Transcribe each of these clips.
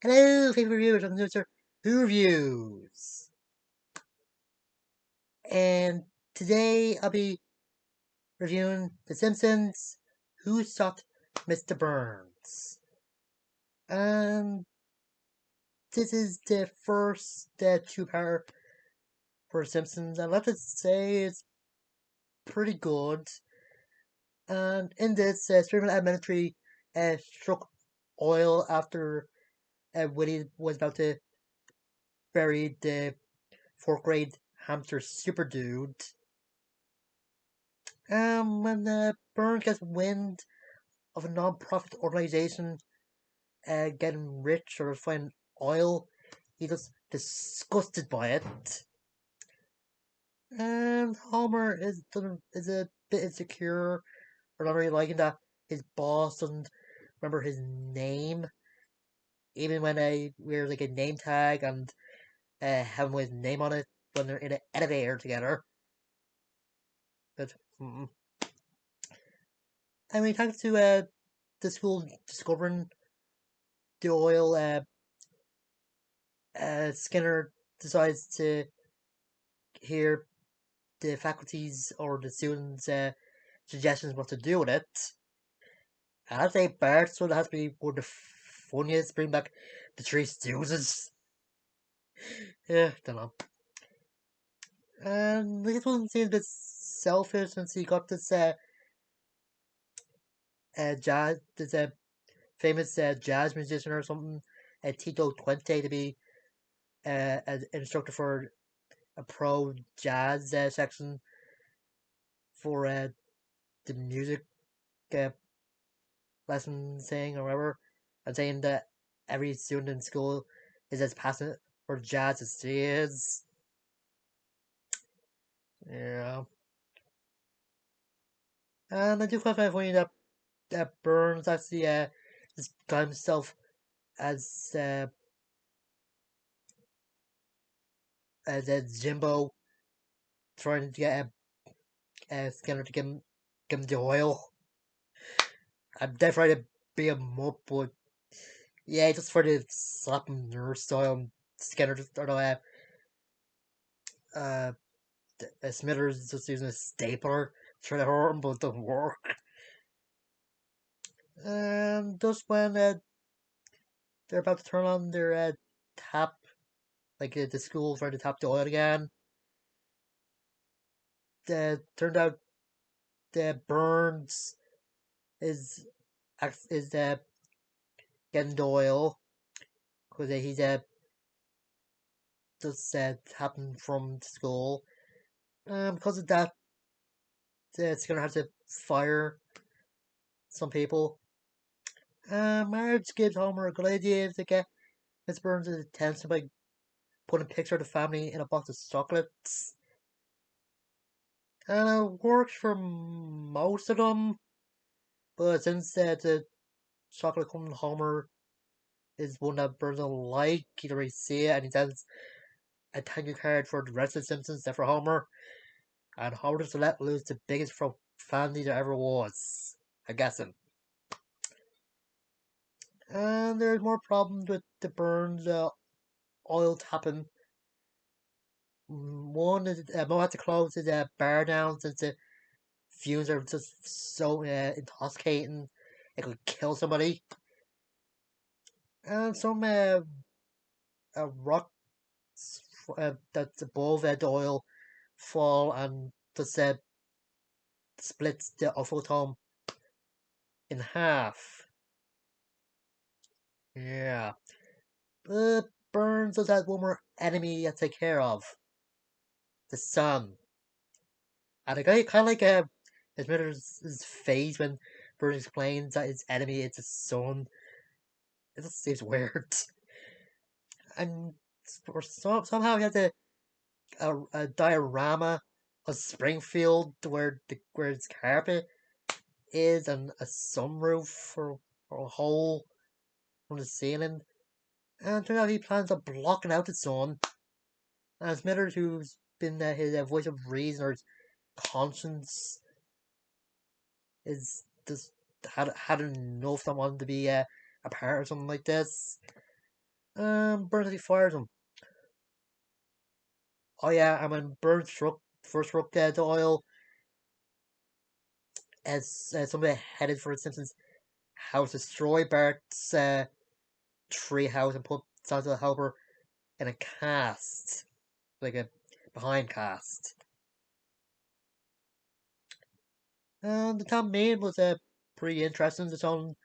Hello, favorite reviewers, welcome to Mr.Who Reviews. And today I'll be reviewing The Simpsons, Who Shot Mr. Burns. And this is the first two-part for Simpsons. I'd like to say it's pretty good. And in this, Streaming Elementary struck oil after Willie was about to bury the fourth grade hamster super dude. When Burns gets wind of a non-profit organization getting rich or finding oil, he gets disgusted by it. And Homer is a bit insecure or not really liking that his boss doesn't remember his name, even when he wears like a name tag and have his name on it when they're in an elevator together. But anyway, thanks to the school discovering the oil, Skinner decides to hear the faculty's or the students' suggestions what to do with it. And I'd say Bart so that has to be one of the funniest. Bring back the Three Stooges. Yeah, don't know. And this one seems a bit selfish since he got this famous jazz musician or something, Tito Twente, to be an instructor for a pro jazz section for the music uh, lesson thing or whatever, and saying that every student in school is as passionate for jazz as she is. Yeah. And I do quite find funny that Burns actually just got himself as uh, as a Jimbo trying to get a Skinner to give him the oil. I'm definitely to beat him up, but yeah, just for the slap him nurse style. Skinner just I don't know uh Smithers just using a stapler trying to hurt him, but it doesn't work. And just when they're about to turn on their tap, like the school trying to tap the oil again, turned out the Burns is is getting the oil because he's just tapping from school. Because of that, it's gonna have to fire some people. Marge gives Homer a good idea to get Miss Burns' attention by putting a picture of the family in a box of chocolates. And it works for most of them, but since the chocolate coming Homer is one that Burns don't like, he don't really see it, and he sends a thank you card for the rest of the Simpsons except for Homer. And Homer just let loose the biggest family there ever was. I'm guessing. And there's more problems with the Burns oil tapping. One is Mo had to close his bar down since the fumes are just so intoxicating. It could kill somebody. And some rocks that's above the oil fall and just splits the photon in half. Yeah. But Burns does have one more enemy to take care of. The sun. And I kind of like his mother's face when Burns explains that his enemy is the sun. It just seems weird. And somehow he has a diorama of Springfield where its carpet is and a sunroof for a hole from the ceiling. And turns out he plans on blocking out the sun. And Smithers, who's been his voice of reason or his conscience, is just had enough that wanted to be a part of something like this. Burns he fires him. Oh yeah, and when Burns first struck the oil, as somebody headed for the Simpsons house, destroy Bart's tree house and put Santa the Helper in a cast, like a behind cast. And the town main was pretty interesting. It's on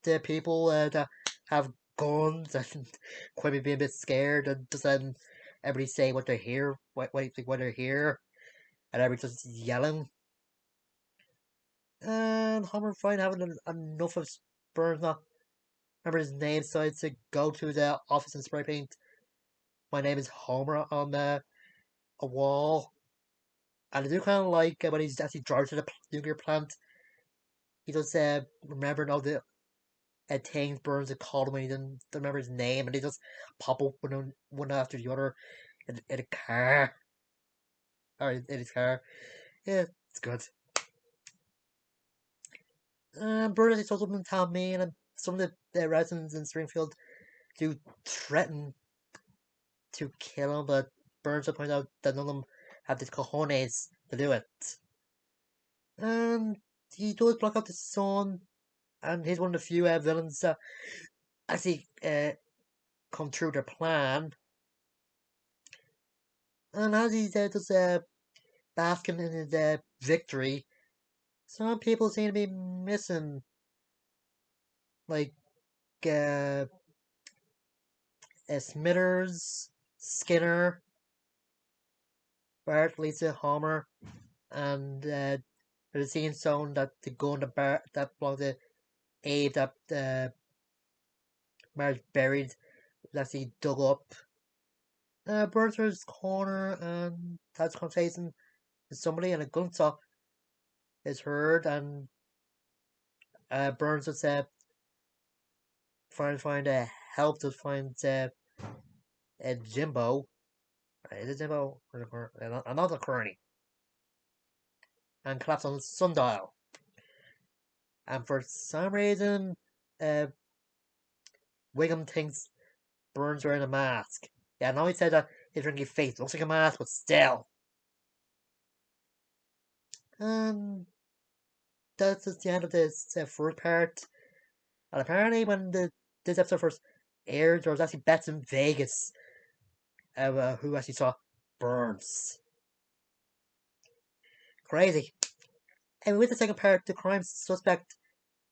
the people that have guns and quite being a bit scared and just letting everybody say what they hear, what they hear, and everybody just yelling. And Homer finally having enough of Burns not remember his name, so I had to go to the office and spray paint. My name is Homer on a wall. And I do kind of like when he's actually drives to the nuclear plant. He does remember all the things Burns had called him when he didn't remember his name, and they just pop up one after the other in a car or in his car. Yeah, it's good. Burns is also been telling me, and some of the residents in Springfield do threaten to kill him, but Burns will point out that none of them have the cojones to do it. And he does block out the sun, and he's one of the few villains that actually come through their plan. And as he's just basking in his victory, some people seem to be missing, like uh, Smithers, Skinner, Bart, Lisa, Homer, and there's a scene shown that the gun that belonged to Abe that Marge buried was actually dug up. Bertha's corner and has a conversation with somebody, and a gunshot is heard, and Burns is trying to find help to find Jimbo. Is it Jimbo? Another Kearney. And collapse on the sundial. And for some reason, uh, Wiggum thinks Burns wearing a mask. Yeah, I know he said that his ringy face looks like a mask, but still. And that's just the end of this first part. And apparently, when this episode first aired, there was actually bets in Vegas who actually saw Burns. Crazy. And with the second part, the crime suspect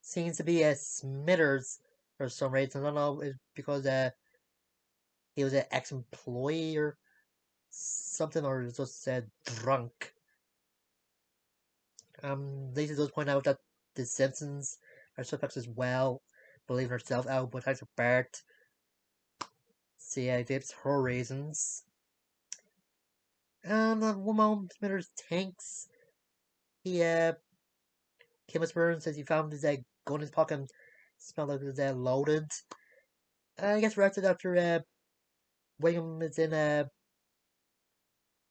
seems to be Smithers for some reason. I don't know, it's because he was an ex-employee or something, or just drunk. Lisa does point out that the Simpsons are suspects as well, believing herself out, but thanks to Bart. See, gives her reasons. And at one moment, Smithers thinks he, MrsBurns says he found his gun in his pocket and smelled like it was loaded. I guess arrested after William is in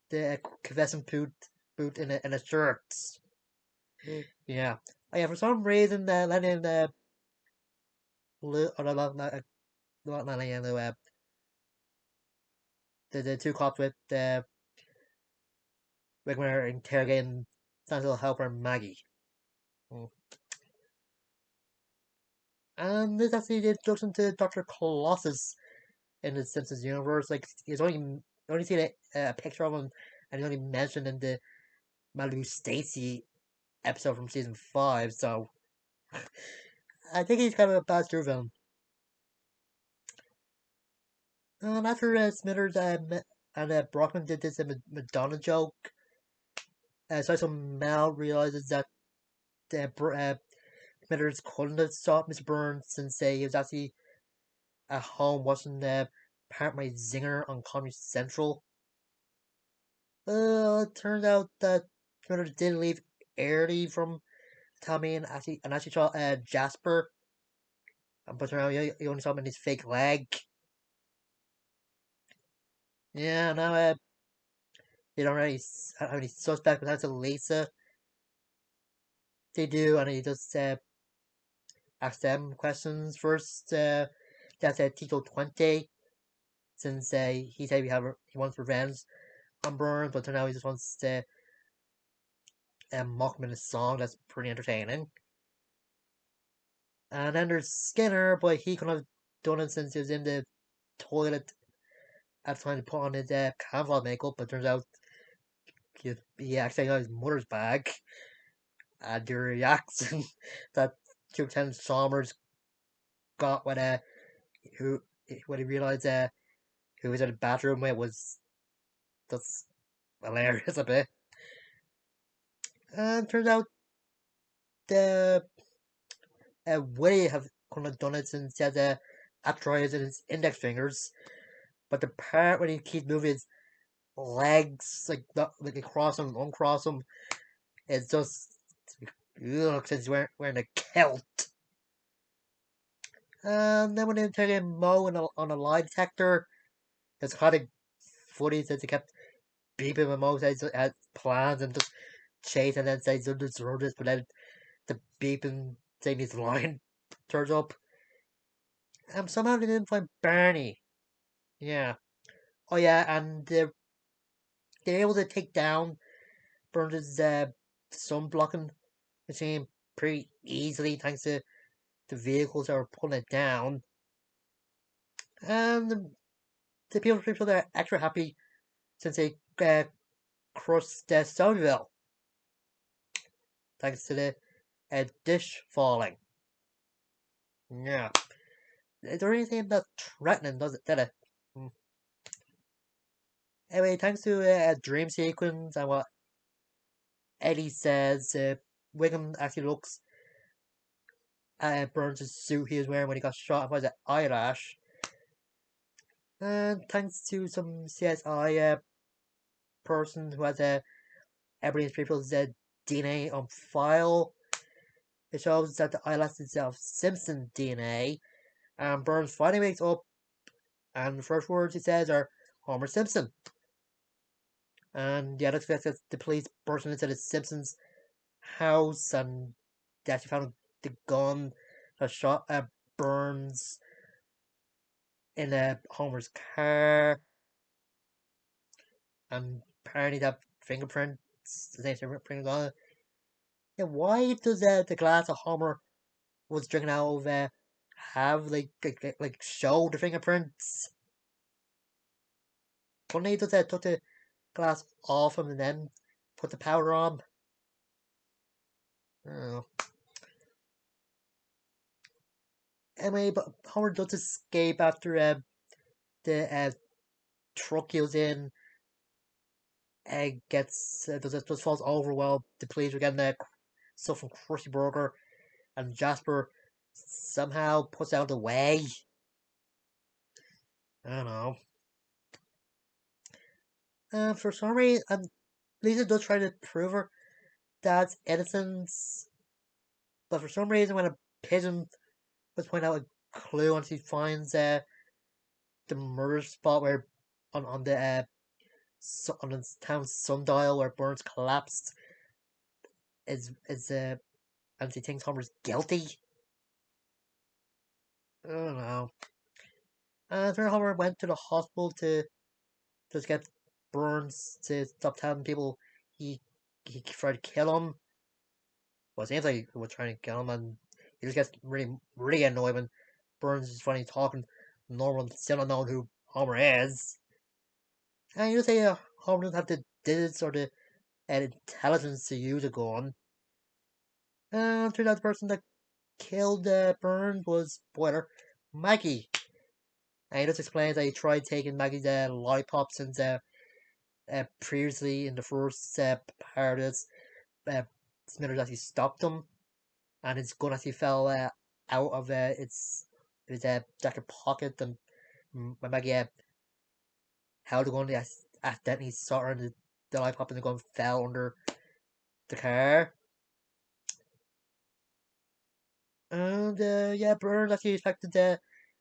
the confessing boot in a shirt. Yeah. Oh, yeah, for some reason, Lennon, or not Lennon, the two cops with Wigman are interrogating Santa's helper Maggie. Mm. And this actually the introduction to Dr. Colossus in the Simpsons universe. Like, he's only seen a picture of him, and he's only mentioned in the Malibu Stacy episode from season 5, so I think he's kind of a bad through villain. And after Smithers and Brockman did this Madonna joke, so Mel realizes that Smithers couldn't have stopped MrBurns since he was actually at home watching part of my zinger on Comedy Central. It turned out that Smithers did leave early from Tommy and actually saw Jasper, but you only saw him in his fake leg. Yeah, now they don't really have any suspect, but that's a Lisa. They do, and he just ask them questions first. that's Tito 20 since he said he wants revenge on Burns, but now he just wants to mock him in a song that's pretty entertaining. And then there's Skinner, but he couldn't have done it since he was in the toilet at the time to put on his camouflage makeup, but turns out he actually got his mother's bag. And the reaction that Lieutenant Chalmers got who when he realised who was in the bathroom with was that's hilarious a bit. And turns out the Willie have couldn't have done it since he has arthritis in his index fingers. But the part when he keeps moving his legs like across them, uncross them, it's just ugh, since he's wearing a kilt. And then when they take him Mo on a lie detector, it's kind of funny since he kept beeping when Mo says he had plans and just chase and then says this, but then the beeping saying he's lying turns up. And somehow they didn't find Barney. Yeah. Oh yeah, and they're able to take down Burns' sun blocking machine pretty easily thanks to the vehicles that were pulling it down. And the people that are extra happy since they crossed Stoneville thanks to the dish falling. Yeah. Is there anything that's threatening, does it? Did it? Hmm. Anyway, thanks to a dream sequence and what Eddie says, Wiggum actually looks at Burns' suit he was wearing when he got shot by the eyelash. And thanks to some CSI person who has every people's DNA on file, it shows that the eyelash is of Simpson DNA. And Burns finally wakes up, and the first words he says are Homer Simpson. And the other fact that the police burst into the Simpsons house and they actually found the gun that shot Burns in Homer's car. And apparently that fingerprints, the same fingerprint on it. Yeah, why does the glass of Homer was drinking out of have like show the fingerprints? Couldn't he just took the glass off him and then put the powder on? I don't know. Anyway, but Homer does escape after the truck he was in gets just falls over while the police are getting stuff from Krusty Burger, and Jasper somehow puts out the way. I don't know. For some reason, Lisa does try to prove her dad's innocence, but for some reason, when a pigeon was pointing out a clue and she finds the murder spot where on the on the town sundial where Burns collapsed is and she thinks Homer's guilty. I don't know. After Homer went to the hospital to just get Burns to stop telling people he he tried to kill him. Well, it seems like he was trying to kill him, and he just gets really annoyed when Burns is finally talking normal and still not knowing who Homer is. And you say Homer doesn't have the digits or the intelligence to use a gun. And turns out the person that killed Burns was, spoiler, Maggie. And he just explains that he tried taking Maggie's lollipop since previously in the first part of this, Smithers actually stopped him, and his gun actually fell out of his jacket pocket, and when Maggie held the gun, he accidentally saw her, and the lollipop and the gun fell under the car. And yeah, Burns actually expected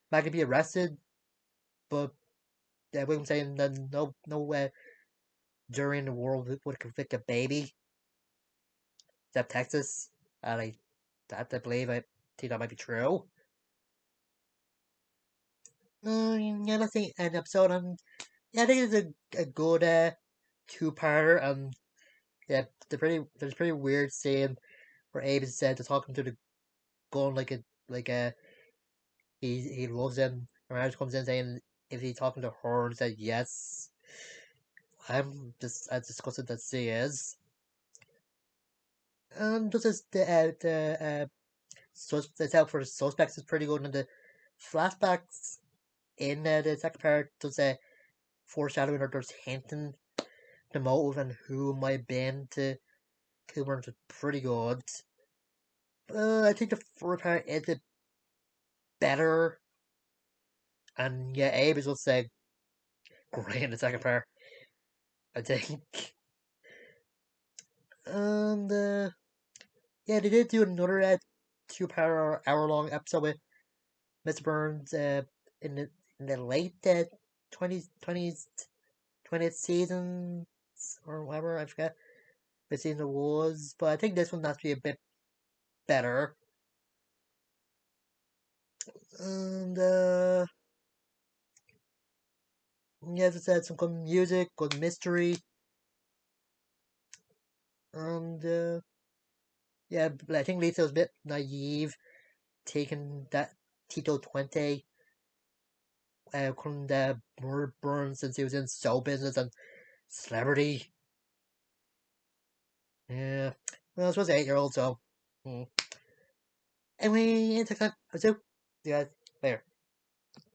Maggie to be arrested, but William saying that no jury in the world would convict a baby except Texas, and I believe I think that might be true. Yeah, let's see an episode. Yeah, I think it's a good two-parter. Yeah, there's a pretty weird scene where Abe is said to talking to the gun like a he loves him. And Marge comes in saying if he's talking to her and said yes. I'm just as disgusted as she is. Just as the setup for the suspects is pretty good, and the flashbacks in the second part does foreshadowing or just hinting the motive and who might have been to Cooper is pretty good. I think the fourth part is a bit better, and yeah, Abe is just great in the second part. I think, and yeah, they did do another two-part hour-long episode with Mr. Burns in the late 20s, 20s, 20th season or whatever, I forget what season it was, but I think this one has to be a bit better. And yeah, as I said, some good music, good mystery, and yeah, I think Lisa was a bit naive taking that Tito 20 couldn't MrsBurns since he was in show business and celebrity. Yeah, well, I suppose 8-year old, so. Anyway, until next time, see you guys later.